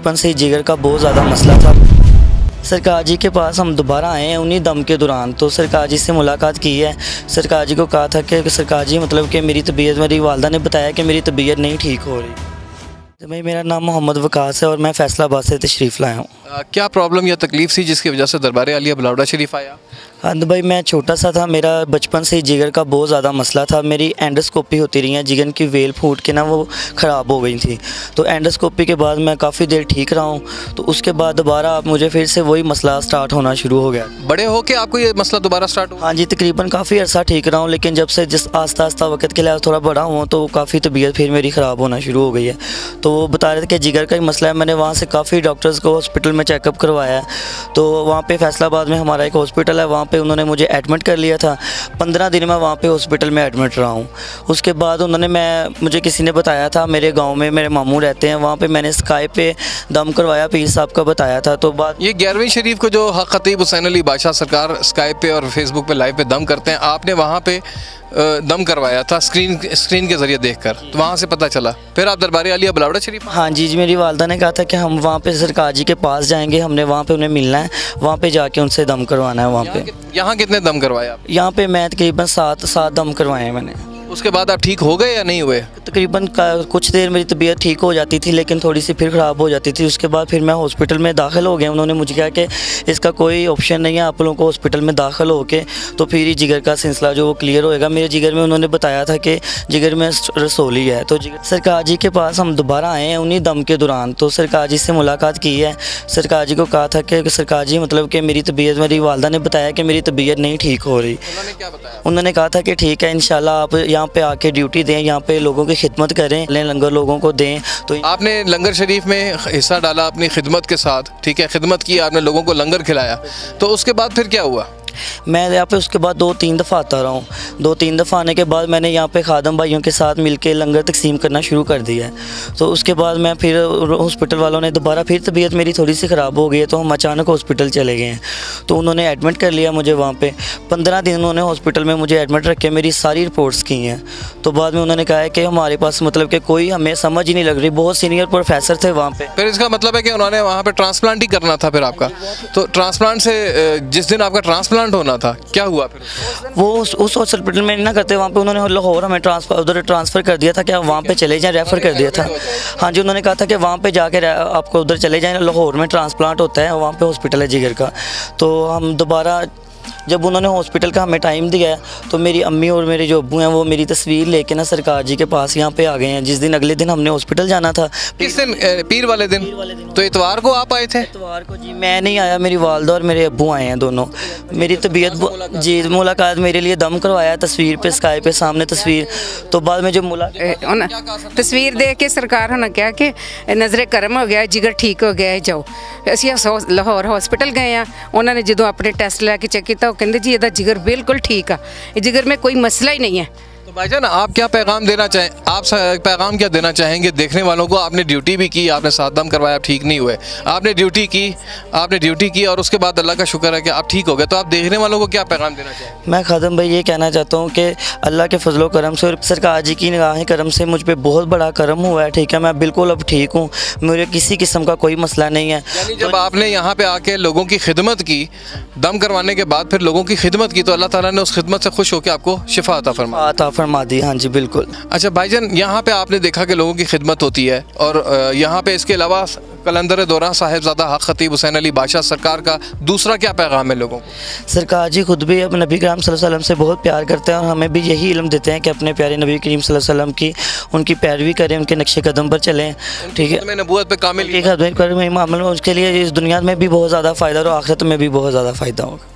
बचपन से ही जिगर का बहुत ज़्यादा मसला था। सरकार जी के पास हम दोबारा आए हैं उन्हीं दम के दौरान। तो सरकार जी से मुलाकात की है। सरकार जी को कहा था कि सरकार जी मतलब कि मेरी तबीयत, मेरी वालदा ने बताया कि मेरी तबीयत नहीं ठीक हो रही। तो भाई मेरा नाम मोहम्मद वकास है और मैं फैसलाबाद से तशरीफ़ लाया हूँ। क्या प्रॉब्लम या तकलीफ़ थी जिसकी वजह से दरबार आलिया बलावड़ा शरीफ आया? हाँ भाई मैं छोटा सा था, मेरा बचपन से ही जिगर का बहुत ज़्यादा मसला था। मेरी एंडोस्कोपी होती रही है, जिगर की वेल फूट के ना वो ख़राब हो गई थी। तो एंडोस्कोपी के बाद मैं काफ़ी देर ठीक रहा हूँ। तो उसके बाद दोबारा आप मुझे फिर से वही मसला स्टार्ट होना शुरू हो गया। बड़े हो के आपको ये मसला दोबारा स्टार्ट हुआ? हाँ जी, तकरीबन काफ़ी अर्सा ठीक रहा हूँ, लेकिन जब से जिस आस्ता आस्ता वक्त के लिए थोड़ा बड़ा हुआ तो काफ़ी तबीयत फिर मेरी ख़राब होना शुरू हो गई है। तो वो बता रहे थे कि जिगर का ही मसला है। मैंने वहाँ से काफ़ी डॉक्टर्स को हॉस्पिटल में चेकअप करवाया है। तो वहाँ पे फैसलाबाद में हमारा एक हॉस्पिटल है, वहाँ पे उन्होंने मुझे एडमिट कर लिया था। 15 दिन मैं वहाँ पे हॉस्पिटल में एडमिट रहा हूँ। उसके बाद मुझे किसी ने बताया था, मेरे गांव में मेरे मामू रहते हैं, वहाँ पे मैंने स्काई पे दम करवाया, पीर साहब का बताया था। तो बाद ये 11वीं शरीफ को जो हक़ ख़तीब हुसैन अली बादशाह सरकार स्काई पे और फेसबुक पे लाइव पे दम करते हैं, आपने वहाँ पे दम करवाया था स्क्रीन के ज़रिए देखकर, तो वहाँ से पता चला। फिर आप दरबार आलिया बलावड़ा शरीफ? हाँ जी, मेरी वालदा ने कहा था कि हम वहाँ पे सरकार जी के पास जाएंगे, हमने वहाँ पे उन्हें मिलना है, वहाँ पे जाके उनसे दम करवाना है। वहाँ पे यहाँ कितने दम करवाए आप? यहाँ पे मैं तकरीबन 7 दम करवाए हैं मैंने। उसके बाद आप ठीक हो गए या नहीं हुए? तकरीबन कुछ देर मेरी तबीयत ठीक हो जाती थी, लेकिन थोड़ी सी फिर ख़राब हो जाती थी। उसके बाद फिर मैं हॉस्पिटल में दाखिल हो गया। उन्होंने मुझे कहा कि इसका कोई ऑप्शन नहीं है, आप लोगों को हॉस्पिटल में दाखिल होके तो फिर ही जिगर का सिलसिला जो वो क्लियर होएगा। मेरे जिगर में उन्होंने बताया था कि जिगर में रसोली है। तो सरकार जी के पास हम दोबारा आए हैं उन्हीं दम के दौरान। तो सरकार जी से मुलाकात की है। सरकार जी को कहा था कि सरकार जी मतलब कि मेरी तबीयत, मेरी वालदा ने बताया कि मेरी तबीयत नहीं ठीक हो रही। उन्होंने क्या बताया? उन्होंने कहा था कि ठीक है, इंशाल्लाह आप यहाँ पे आके ड्यूटी दें, यहाँ पे लोगों की खिदमत करें, लंगर लोगों को दें। तो आपने लंगर शरीफ में हिस्सा डाला अपनी खिदमत के साथ, ठीक है, खिदमत की, आपने लोगों को लंगर खिलाया, तो उसके बाद फिर क्या हुआ? मैं यहाँ पे उसके बाद 2-3 दफ़ा आता रहा हूँ। 2-3 दफ़ा आने के बाद मैंने यहाँ पे खादम भाइयों के साथ मिलके लंगर तकसीम करना शुरू कर दिया है। तो उसके बाद मैं फिर हॉस्पिटल वालों ने दोबारा फिर तबीयत मेरी थोड़ी सी ख़राब हो गई है, तो हम अचानक हॉस्पिटल चले गए हैं। तो उन्होंने एडमिट कर लिया मुझे वहाँ पे। 15 दिन उन्होंने हॉस्पिटल में मुझे एडमिट रख के मेरी सारी रिपोर्ट्स की हैं। तो बाद में उन्होंने कहा है कि हमारे पास मतलब कि कोई हमें समझ ही नहीं लग रही। बहुत सीनियर प्रोफेसर थे वहाँ पर। फिर इसका मतलब है कि उन्होंने वहाँ पर ट्रांसप्लांट ही करना था फिर आपका। तो ट्रांसप्लांट से जिस दिन आपका ट्रांसप्लांट होना था क्या हुआ फिर? वो उस हॉस्पिटल में ना करते, वहाँ पे उन्होंने लाहौर हमें उधर ट्रांसफ़र कर दिया था कि आप वहाँ पे चले जाएं, रेफ़र कर दिया था। हाँ जी, उन्होंने कहा था कि वहाँ पे जाके आपको उधर चले जाएं, लाहौर में ट्रांसप्लांट होता है, वहाँ पे हॉस्पिटल है जिगर का। तो हम दोबारा जब उन्होंने हॉस्पिटल का हमें टाइम दिया है, तो मेरी अम्मी और मेरे जो अब्बू हैं वो मेरी तस्वीर लेके ना सरकार जी के पास यहाँ पे आ गए हैं। जिस दिन अगले दिन हमने हॉस्पिटल जाना था। किस दिन? पीर वाले दिन? तो इतवार को आप आए थे? इतवार को जी, मैं नहीं आया, मेरी वालदा और मेरे अब्बू आए हैं दोनों। मेरी तबीयत जी मुलाकात मेरे लिए दम करवाया तस्वीर पे, स्काई पे सामने तस्वीर। तो बाद में जो तस्वीर देख के सरकार होना क्या कि नज़रे करम हो गया, जिगर ठीक हो गया, जाओ। ਅਸੀਂ ਲਾਹੌਰ हॉस्पिटल गए हैं, उन्होंने जो अपने टेस्ट लैके चेक किया, वो कहते जी ਇਹਦਾ जिगर बिल्कुल ठीक है, जिगर में कोई मसला ही नहीं है। तो भाईजान आप क्या पैगाम देना चाहें, आप पैगाम क्या देना चाहेंगे देखने वालों को? आपने ड्यूटी भी की, आपने 7 दम करवाया, ठीक नहीं हुए, आपने ड्यूटी की और उसके बाद अल्लाह का शुक्र है कि आप ठीक हो गए। तो आप देखने वालों को क्या पैगाम देना चाहें? मैं खादम भाई ये कहना चाहता हूँ कि अल्लाह के फजलो करम से और सरकार जी की निगाह करम से मुझ पर बहुत बड़ा करम हुआ है, ठीक है। मैं बिल्कुल अब ठीक हूँ, मेरे किसी किस्म का कोई मसला नहीं है। यानी जब आपने यहाँ पे आके लोगों की खिदमत की, दम करवाने के बाद फिर लोगों की खिदमत की, तो अल्लाह ताला ने उस खिदमत से खुश होकर आपको शिफा अता फरमा दी। हाँ जी बिल्कुल। अच्छा भाईजान, यहाँ पे आपने देखा कि लोगों की खिदमत होती है, और यहाँ पे इसके अलावा कलंदर दौरा साहिबजादा हक़ ख़तीब हुसैन अली बादशाह सरकार का दूसरा क्या पैगाम है लोगों को? सरकार जी खुद भी अब नबी करीम सल्लल्लाहु अलैहि वसल्लम से बहुत प्यार करते हैं और हमें भी यही इल्म देते हैं कि अपने प्यारे नबी करीम सल्लल्लाहु अलैहि वसल्लम की उनकी पैरवी करें, उनके नक्शे कदम पर चलें, ठीक है। नबूवत पे कामिल मामले में उसके लिए इस दुनिया में भी बहुत ज़्यादा फ़ायदा और आखिरत में भी बहुत ज़्यादा फ़ायदा होगा।